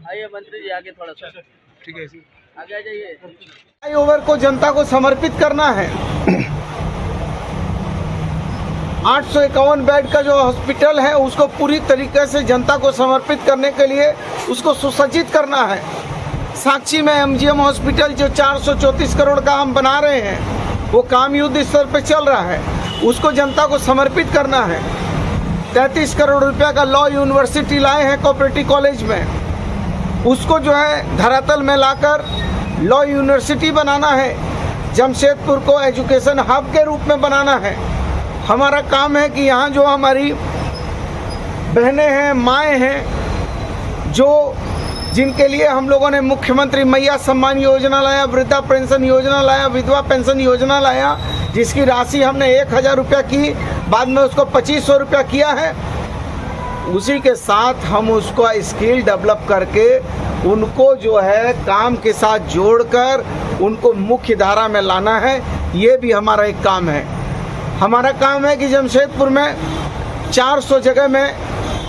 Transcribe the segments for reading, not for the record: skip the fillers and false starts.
आइए मंत्री जी आगे थोड़ा सा, ठीक है, आगे आ जाइए। फ्लाईओवर को जनता को समर्पित करना है। 851 बेड का जो हॉस्पिटल है उसको पूरी तरीके से जनता को समर्पित करने के लिए उसको सुसज्जित करना है। साक्षी में एमजीएम हॉस्पिटल जो 434 करोड़ का हम बना रहे हैं वो काम युद्ध स्तर पे चल रहा है, उसको जनता को समर्पित करना है। 33 करोड़ रुपया का लॉ यूनिवर्सिटी लाए हैं कोऑपरेटिव कॉलेज में, उसको जो है धरातल में लाकर लॉ यूनिवर्सिटी बनाना है। जमशेदपुर को एजुकेशन हब के रूप में बनाना है। हमारा काम है कि यहाँ जो हमारी बहनें हैं, माएँ हैं, जो जिनके लिए हम लोगों ने मुख्यमंत्री मैया सम्मान योजना लाया, वृद्धा पेंशन योजना लाया, विधवा पेंशन योजना लाया, जिसकी राशि हमने 1000 रुपया की, बाद में उसको 2500 रुपया किया है। उसी के साथ हम उसको स्किल डेवलप करके उनको जो है काम के साथ जोड़कर उनको मुख्य धारा में लाना है। ये भी हमारा एक काम है। हमारा काम है कि जमशेदपुर में 400 जगह में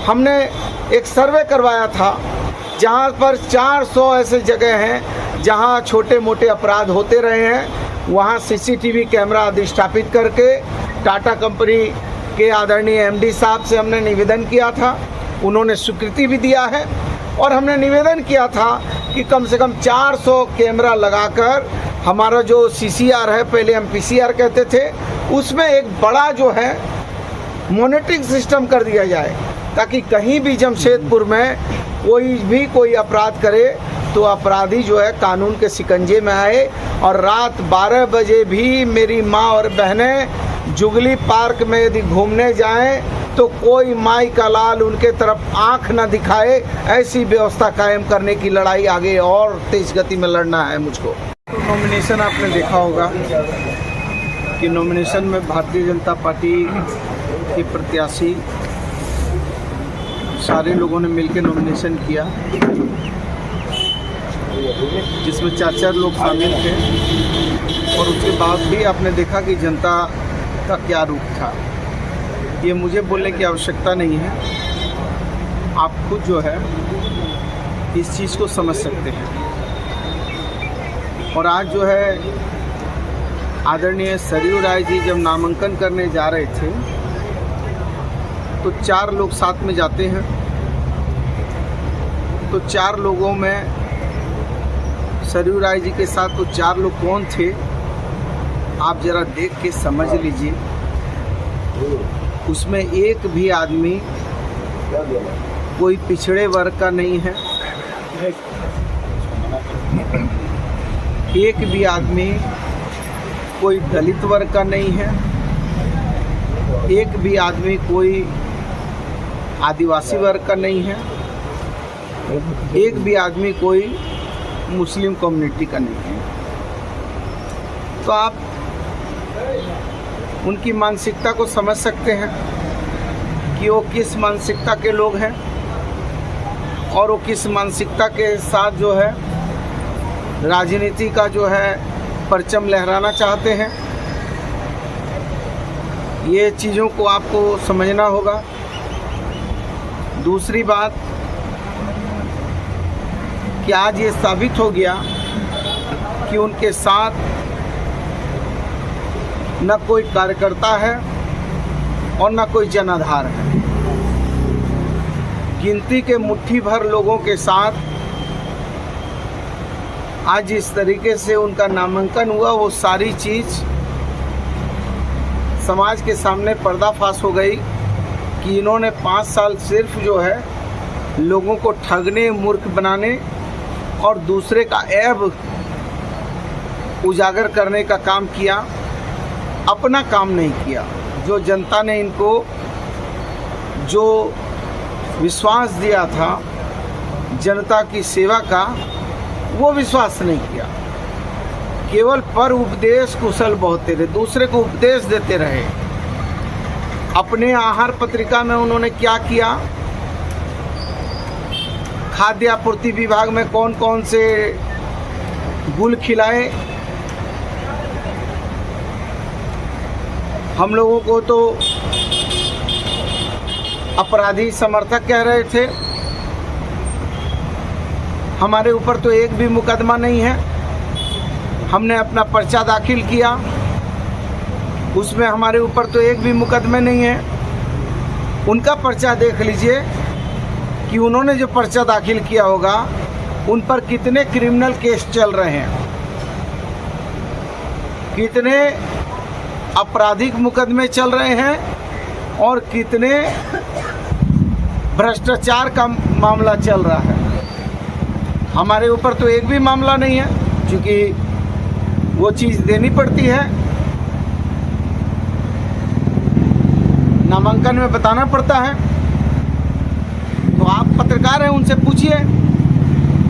हमने एक सर्वे करवाया था, जहाँ पर 400 ऐसे जगह हैं जहाँ छोटे मोटे अपराध होते रहे हैं। वहाँ सीसीटीवी कैमरा अधिष्ठापित करके टाटा कंपनी के आदरणीय एमडी साहब से हमने निवेदन किया था, उन्होंने स्वीकृति भी दिया है। और हमने निवेदन किया था कि कम से कम 400 कैमरा लगाकर हमारा जो सीसीआर है, पहले हम पीसीआर कहते थे, उसमें एक बड़ा जो है मॉनिटरिंग सिस्टम कर दिया जाए, ताकि कहीं भी जमशेदपुर में कोई अपराध करे तो अपराधी जो है कानून के शिकंजे में आए। और रात 12 बजे भी मेरी माँ और बहनें जुगली पार्क में यदि घूमने जाएं तो कोई माई का लाल उनके तरफ आंख न दिखाए, ऐसी व्यवस्था कायम करने की लड़ाई आगे और तेज गति में लड़ना है मुझको। तो नॉमिनेशन आपने देखा होगा कि नॉमिनेशन में भारतीय जनता पार्टी के प्रत्याशी सारे लोगों ने मिलकर नॉमिनेशन किया, जिसमें 4 लोग शामिल थे। और उसके बाद भी आपने देखा कि जनता का क्या रूप था। ये मुझे बोलने की आवश्यकता नहीं है, आप खुद जो है इस चीज़ को समझ सकते हैं। और आज जो है आदरणीय सरयू राय जी जब नामांकन करने जा रहे थे तो 4 लोग साथ में जाते हैं, तो 4 लोगों में सरयू राय जी के साथ तो 4 लोग कौन थे आप जरा देख के समझ लीजिए। उसमें एक भी आदमी कोई पिछड़े वर्ग का नहीं है, एक भी आदमी कोई दलित वर्ग का नहीं है, एक भी आदमी कोई आदिवासी वर्ग का नहीं है, एक भी आदमी कोई मुस्लिम कम्युनिटी का नहीं है। तो आप उनकी मानसिकता को समझ सकते हैं कि वो किस मानसिकता के लोग हैं और वो किस मानसिकता के साथ जो है राजनीति का जो है परचम लहराना चाहते हैं। ये चीज़ों को आपको समझना होगा। दूसरी बात कि आज ये साबित हो गया कि उनके साथ न कोई कार्यकर्ता है और न कोई जनाधार है। गिनती के मुट्ठी भर लोगों के साथ आज इस तरीके से उनका नामांकन हुआ, वो सारी चीज़ समाज के सामने पर्दाफाश हो गई कि इन्होंने 5 साल सिर्फ जो है लोगों को ठगने, मूर्ख बनाने और दूसरे का ऐब उजागर करने का काम किया, अपना काम नहीं किया। जो जनता ने इनको जो विश्वास दिया था जनता की सेवा का, वो विश्वास नहीं किया। केवल पर उपदेश कुशल बहुते रहे, दूसरे को उपदेश देते रहे। अपने आहार पत्रिका में उन्होंने क्या किया, खाद्य आपूर्ति विभाग में कौन कौन से गुल खिलाए। हम लोगों को तो अपराधी समर्थक कह रहे थे, हमारे ऊपर तो एक भी मुकदमा नहीं है। हमने अपना पर्चा दाखिल किया, उसमें हमारे ऊपर तो एक भी मुकदमे नहीं है। उनका पर्चा देख लीजिए कि उन्होंने जो पर्चा दाखिल किया होगा उन पर कितने क्रिमिनल केस चल रहे हैं, कितने आपराधिक मुकदमे चल रहे हैं और कितने भ्रष्टाचार का मामला चल रहा है। हमारे ऊपर तो एक भी मामला नहीं है, क्योंकि वो चीज़ देनी पड़ती है, नामांकन में बताना पड़ता है। तो आप पत्रकार हैं, उनसे पूछिए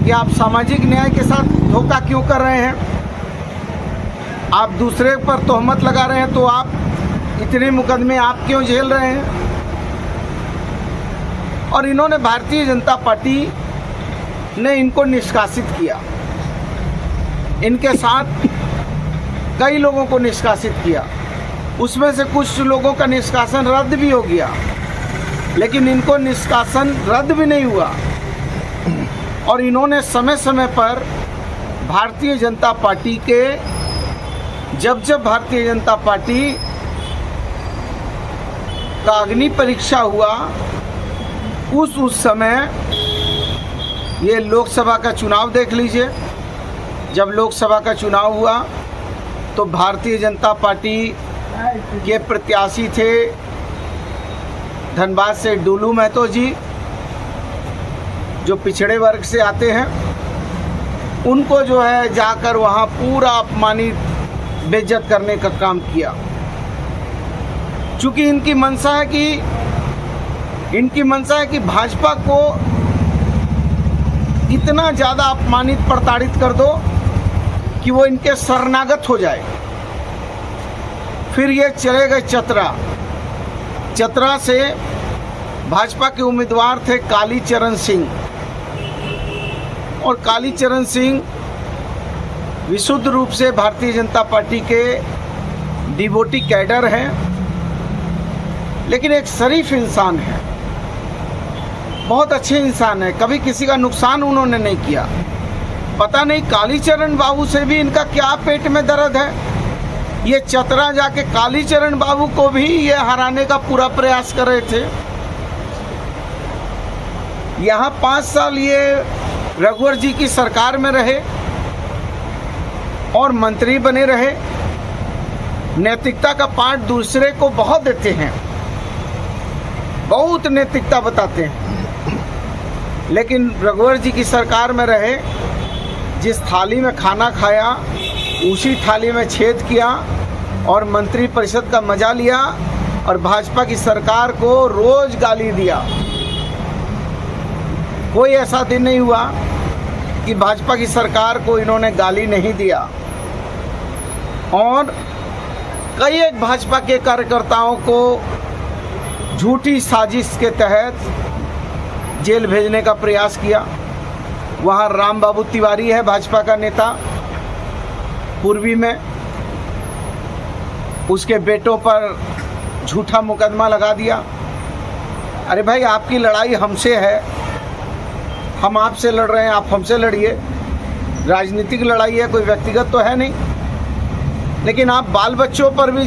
कि आप सामाजिक न्याय के साथ धोखा क्यों कर रहे हैं। आप दूसरे पर तोहमत लगा रहे हैं, तो आप इतने मुकदमे आप क्यों झेल रहे हैं। और इन्होंने भारतीय जनता पार्टी ने इनको निष्कासित किया, इनके साथ कई लोगों को निष्कासित किया। उसमें से कुछ लोगों का निष्कासन रद्द भी हो गया, लेकिन इनको निष्कासन रद्द भी नहीं हुआ। और इन्होंने समय समय पर भारतीय जनता पार्टी के जब भारतीय जनता पार्टी का अग्नि परीक्षा हुआ, उस समय ये लोकसभा का चुनाव देख लीजिए। जब लोकसभा का चुनाव हुआ तो भारतीय जनता पार्टी के प्रत्याशी थे धनबाद से डुलू महतो जी, जो पिछड़े वर्ग से आते हैं। उनको जो है जाकर वहाँ पूरा अपमानित, बेइज्जत करने का काम किया। चूँकि इनकी मंशा है कि भाजपा को इतना ज़्यादा अपमानित, प्रताड़ित कर दो कि वो इनके शरणागत हो जाए। फिर ये चले गए चतरा से भाजपा के उम्मीदवार थे कालीचरण सिंह, और कालीचरण सिंह विशुद्ध रूप से भारतीय जनता पार्टी के डिवोटी कैडर हैं, लेकिन एक शरीफ इंसान है, बहुत अच्छे इंसान है। कभी किसी का नुकसान उन्होंने नहीं किया। पता नहीं कालीचरण बाबू से भी इनका क्या पेट में दर्द है। ये चतरा जाके कालीचरण बाबू को भी ये हराने का पूरा प्रयास कर रहे थे। यहाँ 5 साल ये रघुवर जी की सरकार में रहे और मंत्री बने रहे। नैतिकता का पाठ दूसरे को बहुत देते हैं, बहुत नैतिकता बताते हैं, लेकिन रघुवर जी की सरकार में रहे, जिस थाली में खाना खाया उसी थाली में छेद किया और मंत्री परिषद का मजा लिया और भाजपा की सरकार को रोज गाली दिया। कोई ऐसा दिन नहीं हुआ कि भाजपा की सरकार को इन्होंने गाली नहीं दिया। और कई एक भाजपा के कार्यकर्ताओं को झूठी साजिश के तहत जेल भेजने का प्रयास किया। वहाँ राम बाबू तिवारी है भाजपा का नेता पूर्वी में, उसके बेटों पर झूठा मुकदमा लगा दिया। अरे भाई, आपकी लड़ाई हमसे है, हम आपसे लड़ रहे हैं, आप हमसे लड़िए। राजनीतिक लड़ाई है, कोई व्यक्तिगत तो है नहीं। लेकिन आप बाल बच्चों पर भी